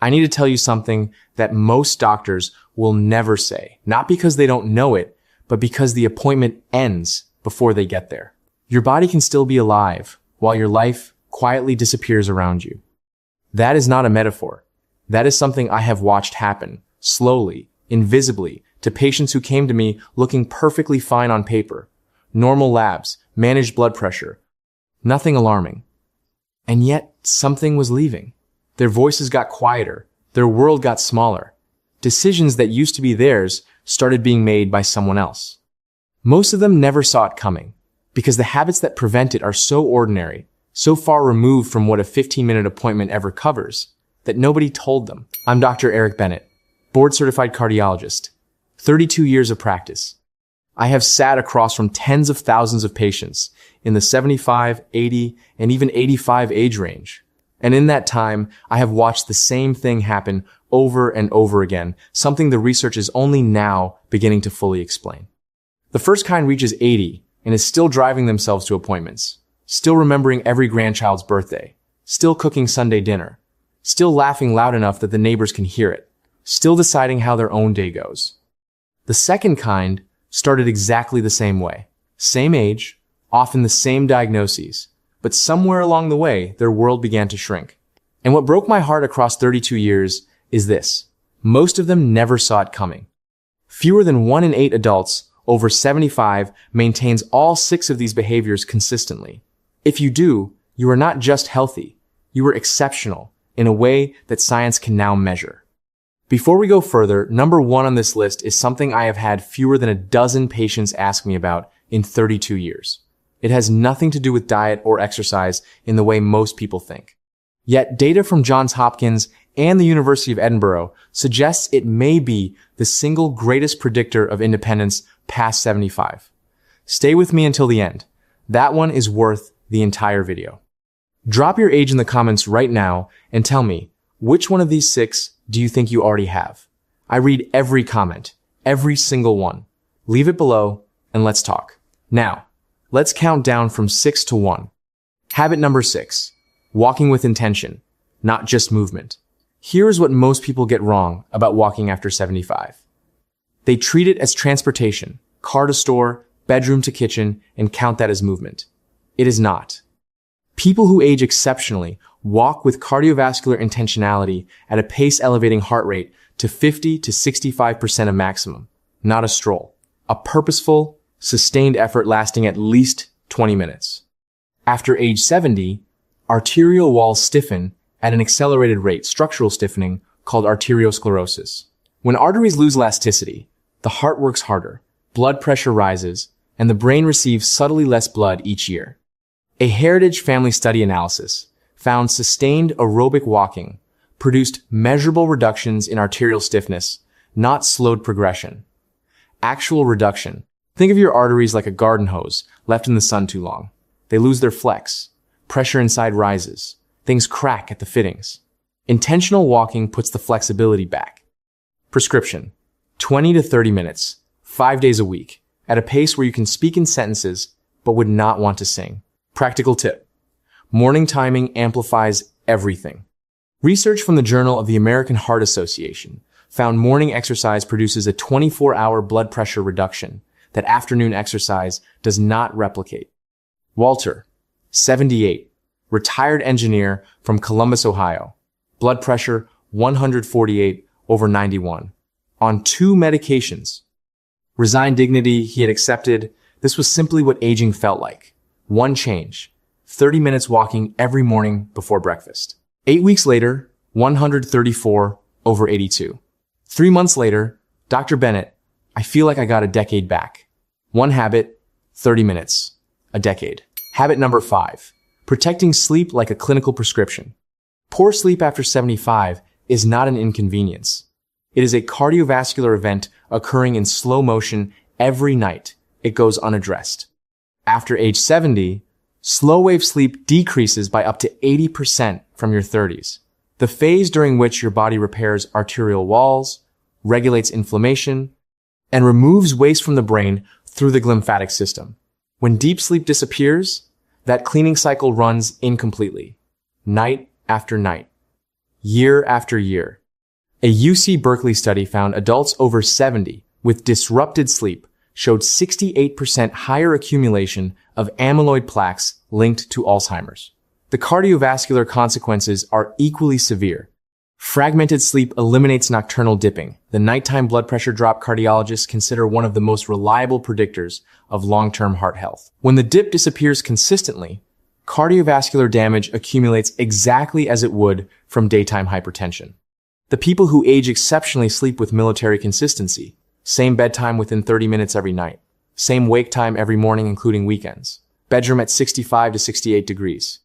I need to tell you something that most doctors will never say, not because they don't know it, but because the appointment ends before they get there. Your body can still be alive while your life quietly disappears around you. That is not a metaphor. That is something I have watched happen, slowly, invisibly, to patients who came to me looking perfectly fine on paper. Normal labs, managed blood pressure, nothing alarming. And yet, something was leaving. Their voices got quieter. Their world got smaller. Decisions that used to be theirs started being made by someone else. Most of them never saw it coming, because the habits that prevent it are so ordinary, so far removed from what a 15-minute appointment ever covers, that nobody told them. I'm Dr. Eric Bennett, board-certified cardiologist, 32 years of practice. I have sat across from tens of thousands of patients in the 75, 80, and even 85 age range. And in that time, I have watched the same thing happen over and over again, something the research is only now beginning to fully explain. The first kind reaches 80 and is still driving themselves to appointments, still remembering every grandchild's birthday, still cooking Sunday dinner, still laughing loud enough that the neighbors can hear it, still deciding how their own day goes. The second kind started exactly the same way. Same age, often the same diagnoses, but somewhere along the way, their world began to shrink. And what broke my heart across 32 years is this. Most of them never saw it coming. Fewer than 1 in 8 adults over 75 maintains all 6 of these behaviors consistently. If you do, you are not just healthy, you are exceptional in a way that science can now measure. Before we go further, number 1 on this list is something I have had fewer than a dozen patients ask me about in 32 years. It has nothing to do with diet or exercise in the way most people think. Yet data from Johns Hopkins and the University of Edinburgh suggests it may be the single greatest predictor of independence past 75. Stay with me until the end. That one is worth the entire video. Drop your age in the comments right now and tell me, which one of these 6 do you think you already have? I read every comment, every single one. Leave it below and let's talk. Now, let's count down from 6 to 1. Habit number 6, walking with intention, not just movement. Here's what most people get wrong about walking after 75. They treat it as transportation, car to store, bedroom to kitchen, and count that as movement. It is not. People who age exceptionally walk with cardiovascular intentionality at a pace elevating heart rate to 50 to 65% of maximum, not a stroll. A purposeful, sustained effort lasting at least 20 minutes. After age 70, arterial walls stiffen at an accelerated rate, structural stiffening called arteriosclerosis. When arteries lose elasticity, the heart works harder, blood pressure rises, and the brain receives subtly less blood each year. A Heritage Family Study analysis found sustained aerobic walking produced measurable reductions in arterial stiffness, not slowed progression. Actual reduction. Think of your arteries like a garden hose left in the sun too long. They lose their flex. Pressure inside rises. Things crack at the fittings. Intentional walking puts the flexibility back. Prescription. 20 to 30 minutes, 5 days a week, at a pace where you can speak in sentences but would not want to sing. Practical tip. Morning timing amplifies everything. Research from the Journal of the American Heart Association found morning exercise produces a 24-hour blood pressure reduction that afternoon exercise does not replicate. Walter, 78, retired engineer from Columbus, Ohio. Blood pressure 148/91. On 2 medications. Resigned dignity he had accepted. This was simply what aging felt like. One change. 30 minutes walking every morning before breakfast. 8 weeks later, 134/82. 3 months later, Dr. Bennett, I feel like I got a decade back. One habit, 30 minutes. A decade. Habit number 5. Protecting sleep like a clinical prescription. Poor sleep after 75 is not an inconvenience. It is a cardiovascular event occurring in slow motion every night. It goes unaddressed. After age 70, slow wave sleep decreases by up to 80% from your 30s. The phase during which your body repairs arterial walls, regulates inflammation, and removes waste from the brain through the glymphatic system. When deep sleep disappears, that cleaning cycle runs incompletely, night after night. year after year. A UC Berkeley study found adults over 70 with disrupted sleep showed 68% higher accumulation of amyloid plaques linked to Alzheimer's. The cardiovascular consequences are equally severe. Fragmented sleep eliminates nocturnal dipping, the nighttime blood pressure drop cardiologists consider one of the most reliable predictors of long-term heart health. When the dip disappears consistently, cardiovascular damage accumulates exactly as it would from daytime hypertension. The people who age exceptionally sleep with military consistency. Same bedtime within 30 minutes every night. Same wake time every morning including weekends. Bedroom at 65 to 68 degrees.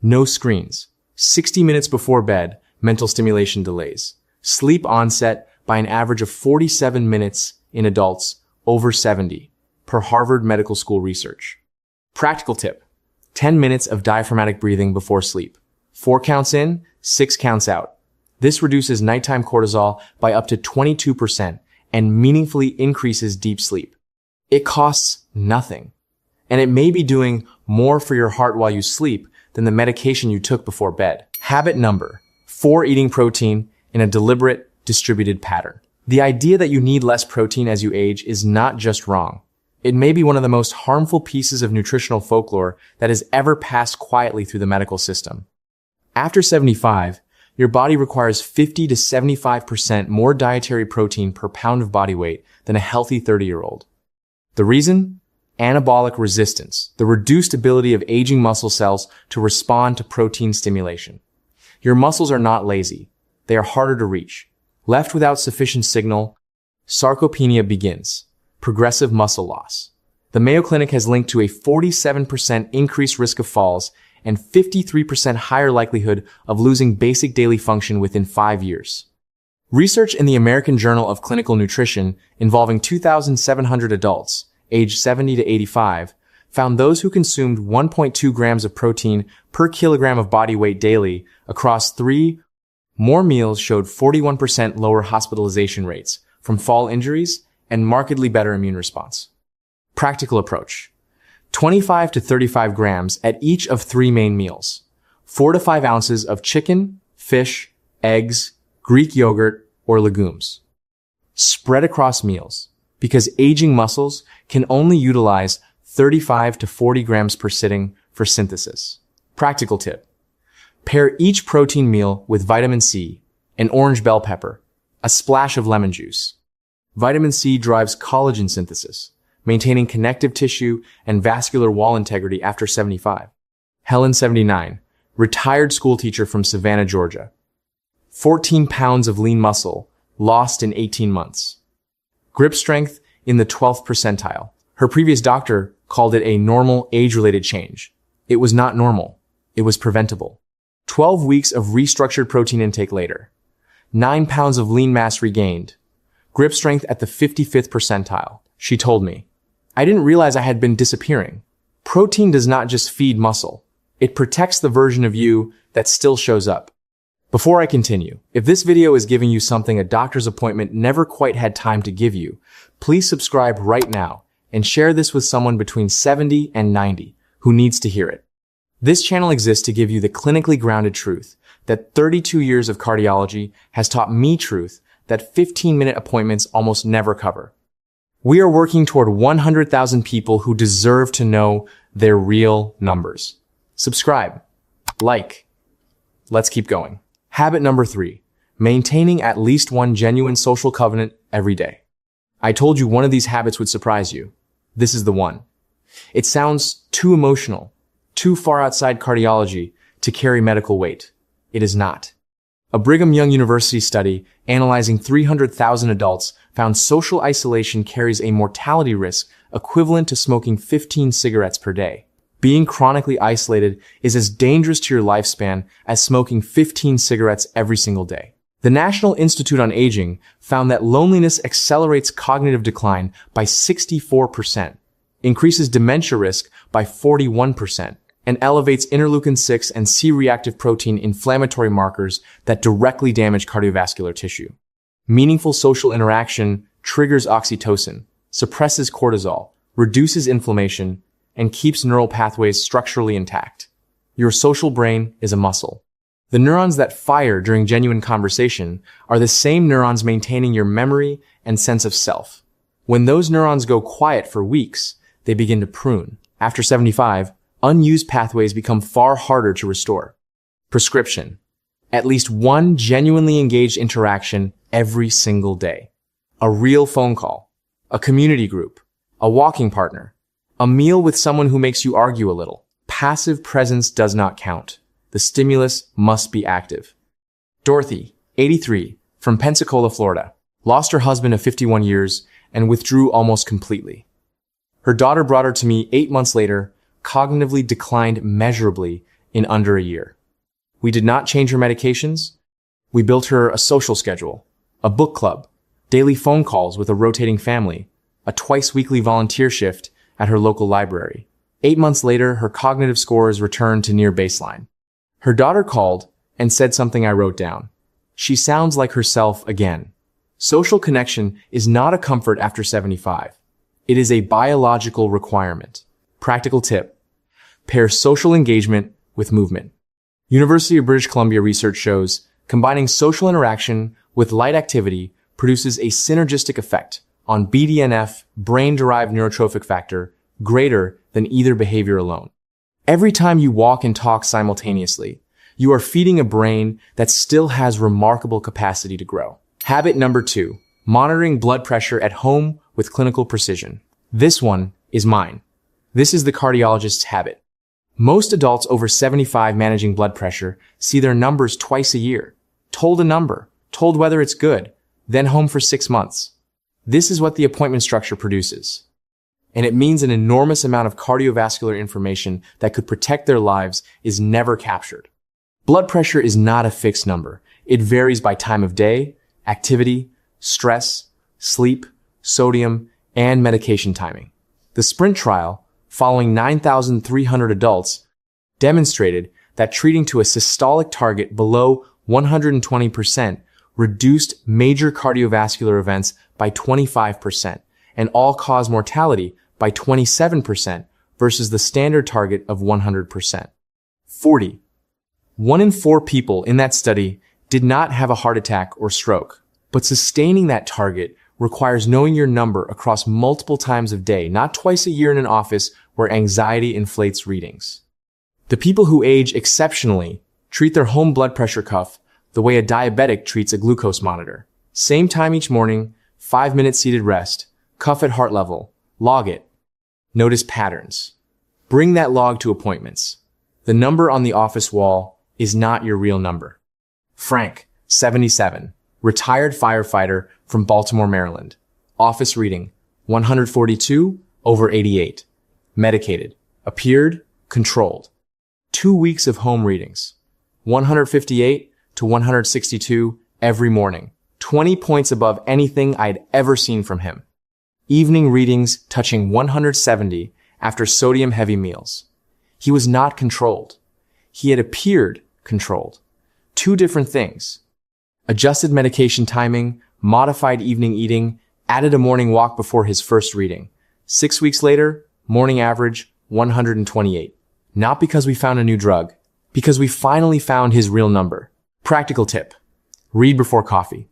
No screens. 60 minutes before bed, mental stimulation delays. Sleep onset by an average of 47 minutes in adults over 70, per Harvard Medical School research. Practical tip: 10 minutes of diaphragmatic breathing before sleep. 4 counts in, 6 counts out. This reduces nighttime cortisol by up to 22% and meaningfully increases deep sleep. It costs nothing, and it may be doing more for your heart while you sleep than the medication you took before bed. Habit number 4: eating protein in a deliberate, distributed pattern. The idea that you need less protein as you age is not just wrong. It may be one of the most harmful pieces of nutritional folklore that has ever passed quietly through the medical system. After 75, your body requires 50 to 75% more dietary protein per pound of body weight than a healthy 30-year-old. The reason? Anabolic resistance, the reduced ability of aging muscle cells to respond to protein stimulation. Your muscles are not lazy. They are harder to reach. Left without sufficient signal, sarcopenia begins, progressive muscle loss. The Mayo Clinic has linked to a 47% increased risk of falls and 53% higher likelihood of losing basic daily function within 5 years. Research in the American Journal of Clinical Nutrition involving 2,700 adults, aged 70 to 85, found those who consumed 1.2 grams of protein per kilogram of body weight daily across 3 more meals showed 41% lower hospitalization rates from fall injuries and markedly better immune response. Practical approach: 25 to 35 grams at each of 3 main meals. 4 to 5 ounces of chicken, fish, eggs, Greek yogurt, or legumes. Spread across meals, because aging muscles can only utilize 35 to 40 grams per sitting for synthesis. Practical tip: pair each protein meal with vitamin C, an orange bell pepper, a splash of lemon juice. Vitamin C drives collagen synthesis, maintaining connective tissue and vascular wall integrity after 75. Helen, 79, retired schoolteacher from Savannah, Georgia. 14 pounds of lean muscle lost in 18 months. Grip strength in the 12th percentile. Her previous doctor called it a normal age-related change. It was not normal. It was preventable. 12 weeks of restructured protein intake later. 9 pounds of lean mass regained. Grip strength at the 55th percentile. She told me, "I didn't realize I had been disappearing." Protein does not just feed muscle. It protects the version of you that still shows up. Before I continue, if this video is giving you something a doctor's appointment never quite had time to give you, please subscribe right now and share this with someone between 70 and 90 who needs to hear it. This channel exists to give you the clinically grounded truth that 32 years of cardiology has taught me truth that 15-minute appointments almost never cover. We are working toward 100,000 people who deserve to know their real numbers. Subscribe. Like. Let's keep going. Habit number 3. Maintaining at least one genuine social covenant every day. I told you one of these habits would surprise you. This is the one. It sounds too emotional, too far outside cardiology to carry medical weight. It is not. A Brigham Young University study analyzing 300,000 adults found social isolation carries a mortality risk equivalent to smoking 15 cigarettes per day. Being chronically isolated is as dangerous to your lifespan as smoking 15 cigarettes every single day. The National Institute on Aging found that loneliness accelerates cognitive decline by 64%, increases dementia risk by 41%, and elevates interleukin-6 and C-reactive protein inflammatory markers that directly damage cardiovascular tissue. Meaningful social interaction triggers oxytocin, suppresses cortisol, reduces inflammation, and keeps neural pathways structurally intact. Your social brain is a muscle. The neurons that fire during genuine conversation are the same neurons maintaining your memory and sense of self. When those neurons go quiet for weeks, they begin to prune. After 75, unused pathways become far harder to restore. Prescription. At least one genuinely engaged interaction every single day. A real phone call. A community group. A walking partner. A meal with someone who makes you argue a little. Passive presence does not count. The stimulus must be active. Dorothy, 83, from Pensacola, Florida, lost her husband of 51 years and withdrew almost completely. Her daughter brought her to me 8 months later, cognitively declined measurably in under a year. We did not change her medications. We built her a social schedule, a book club, daily phone calls with a rotating family, a twice-weekly volunteer shift at her local library. 8 months later, her cognitive scores returned to near baseline. Her daughter called and said something I wrote down. She sounds like herself again. Social connection is not a comfort after 75. It is a biological requirement. Practical tip. Pair social engagement with movement. University of British Columbia research shows combining social interaction with light activity produces a synergistic effect on BDNF, brain-derived neurotrophic factor, greater than either behavior alone. Every time you walk and talk simultaneously, you are feeding a brain that still has remarkable capacity to grow. Habit number 2, monitoring blood pressure at home with clinical precision. This one is mine. This is the cardiologist's habit. Most adults over 75 managing blood pressure see their numbers twice a year, told a number, told whether it's good, then home for 6 months. This is what the appointment structure produces. And it means an enormous amount of cardiovascular information that could protect their lives is never captured. Blood pressure is not a fixed number. It varies by time of day, activity, stress, sleep, sodium, and medication timing. The SPRINT trial, following 9,300 adults, demonstrated that treating to a systolic target below 120% reduced major cardiovascular events by 25% and all-cause mortality by 27% versus the standard target of 100%. 40. 1 in 4 people in that study did not have a heart attack or stroke, but sustaining that target requires knowing your number across multiple times of day, not twice a year in an office where anxiety inflates readings. The people who age exceptionally treat their home blood pressure cuff the way a diabetic treats a glucose monitor. Same time each morning, 5-minute seated rest, cuff at heart level, log it. Notice patterns. Bring that log to appointments. The number on the office wall is not your real number. Frank, 77, retired firefighter from Baltimore, Maryland. Office reading, 142/88. Medicated. Appeared, controlled. 2 weeks of home readings. 158 to 162 every morning. 20 points above anything I'd ever seen from him. Evening readings touching 170 after sodium-heavy meals. He was not controlled. He had appeared controlled. 2 different things. Adjusted medication timing, modified evening eating, added a morning walk before his first reading. 6 weeks later, morning average 128. Not because we found a new drug, because we finally found his real number. Practical tip. Read before coffee.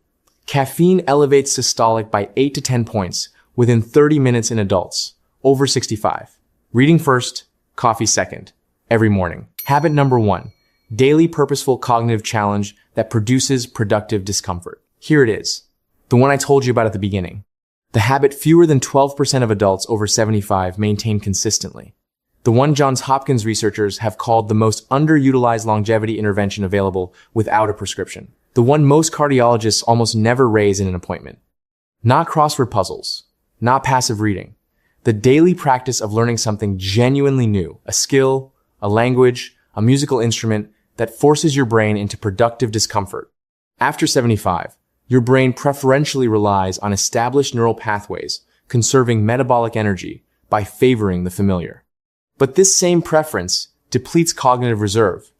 Caffeine elevates systolic by 8 to 10 points within 30 minutes in adults, over 65. Reading first, coffee second, every morning. Habit number 1, daily purposeful cognitive challenge that produces productive discomfort. Here it is, the one I told you about at the beginning. The habit fewer than 12% of adults over 75 maintain consistently. The one Johns Hopkins researchers have called the most underutilized longevity intervention available without a prescription. The one most cardiologists almost never raise in an appointment. Not crossword puzzles, not passive reading. The daily practice of learning something genuinely new, a skill, a language, a musical instrument that forces your brain into productive discomfort. After 75, your brain preferentially relies on established neural pathways, conserving metabolic energy by favoring the familiar. But this same preference depletes cognitive reserve,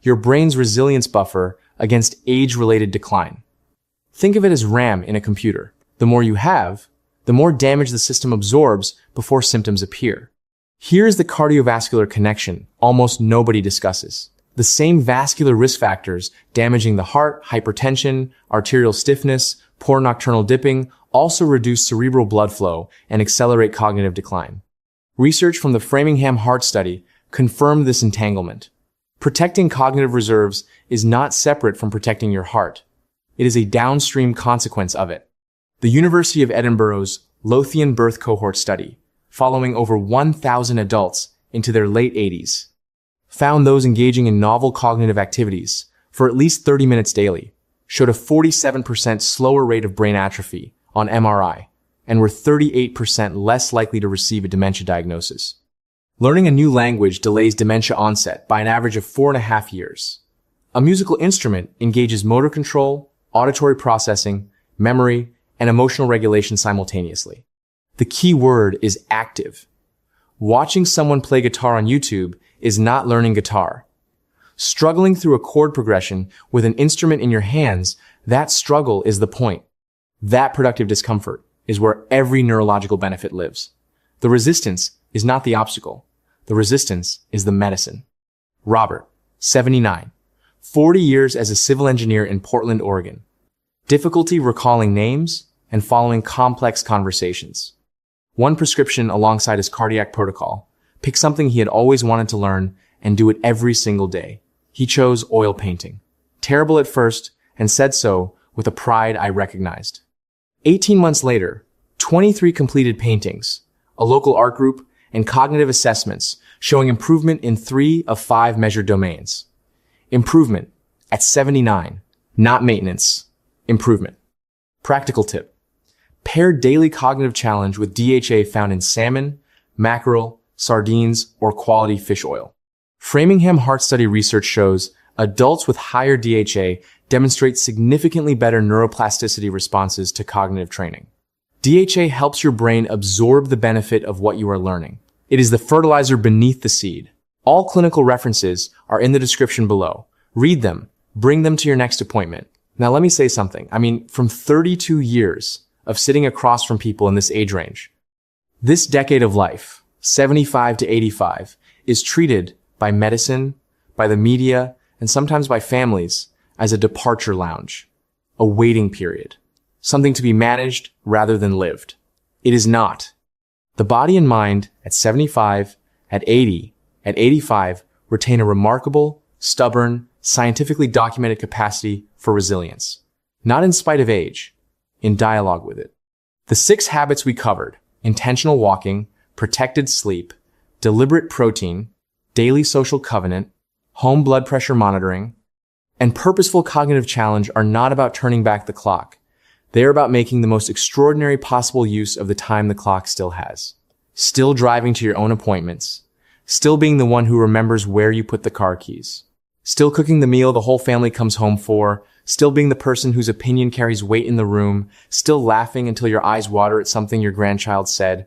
your brain's resilience buffer against age-related decline. Think of it as RAM in a computer. The more you have, the more damage the system absorbs before symptoms appear. Here's the cardiovascular connection almost nobody discusses. The same vascular risk factors damaging the heart, hypertension, arterial stiffness, poor nocturnal dipping also reduce cerebral blood flow and accelerate cognitive decline. Research from the Framingham Heart Study confirmed this entanglement. Protecting cognitive reserves is not separate from protecting your heart. It is a downstream consequence of it. The University of Edinburgh's Lothian birth cohort study, following over 1,000 adults into their late 80s, found those engaging in novel cognitive activities for at least 30 minutes daily showed a 47% slower rate of brain atrophy on MRI and were 38% less likely to receive a dementia diagnosis. Learning a new language delays dementia onset by an average of 4.5 years. A musical instrument engages motor control, auditory processing, memory, and emotional regulation simultaneously. The key word is active. Watching someone play guitar on YouTube is not learning guitar. Struggling through a chord progression with an instrument in your hands, that struggle is the point. That productive discomfort is where every neurological benefit lives. The resistance is not the obstacle. The resistance is the medicine. Robert, 79, 40 years as a civil engineer in Portland, Oregon. Difficulty recalling names and following complex conversations. One prescription alongside his cardiac protocol. Pick something he had always wanted to learn and do it every single day. He chose oil painting. Terrible at first, and said so with a pride I recognized. 18 months later, 23 completed paintings, a local art group, and cognitive assessments showing improvement in 3 of 5 measured domains. Improvement at 79, not maintenance. Improvement. Practical tip. Pair daily cognitive challenge with DHA found in salmon, mackerel, sardines, or quality fish oil. Framingham Heart Study research shows adults with higher DHA demonstrate significantly better neuroplasticity responses to cognitive training. DHA helps your brain absorb the benefit of what you are learning. It is the fertilizer beneath the seed. All clinical references are in the description below. Read them. Bring them to your next appointment. Now let me say something. From 32 years of sitting across from people in this age range, this decade of life, 75 to 85, is treated by medicine, by the media, and sometimes by families as a departure lounge, a waiting period, something to be managed rather than lived. It is not. The body and mind at 75, at 80, at 85 retain a remarkable, stubborn, scientifically documented capacity for resilience. Not in spite of age, in dialogue with it. The 6 habits we covered, intentional walking, protected sleep, deliberate protein, daily social covenant, home blood pressure monitoring, and purposeful cognitive challenge are not about turning back the clock. They are about making the most extraordinary possible use of the time the clock still has. Still driving to your own appointments. Still being the one who remembers where you put the car keys. Still cooking the meal the whole family comes home for. Still being the person whose opinion carries weight in the room. Still laughing until your eyes water at something your grandchild said.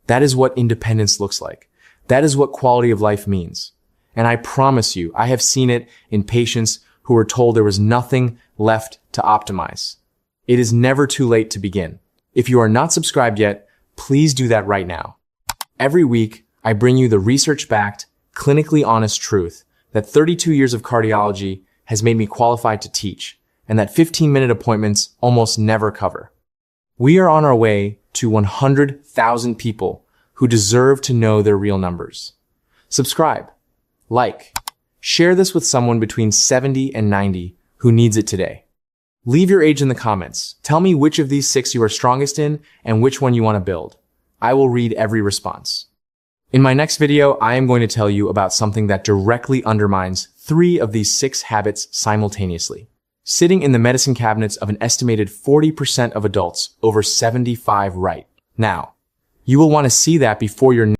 That is what independence looks like. That is what quality of life means. And I promise you, I have seen it in patients who were told there was nothing left to optimize. It is never too late to begin. If you are not subscribed yet, please do that right now. Every week, I bring you the research-backed, clinically honest truth that 32 years of cardiology has made me qualified to teach, and that 15-minute appointments almost never cover. We are on our way to 100,000 people who deserve to know their real numbers. Subscribe, like, share this with someone between 70 and 90 who needs it today. Leave your age in the comments. Tell me which of these 6 you are strongest in and which one you want to build. I will read every response. In my next video, I am going to tell you about something that directly undermines 3 of these 6 habits simultaneously. Sitting in the medicine cabinets of an estimated 40% of adults over 75 right now. You will want to see that before your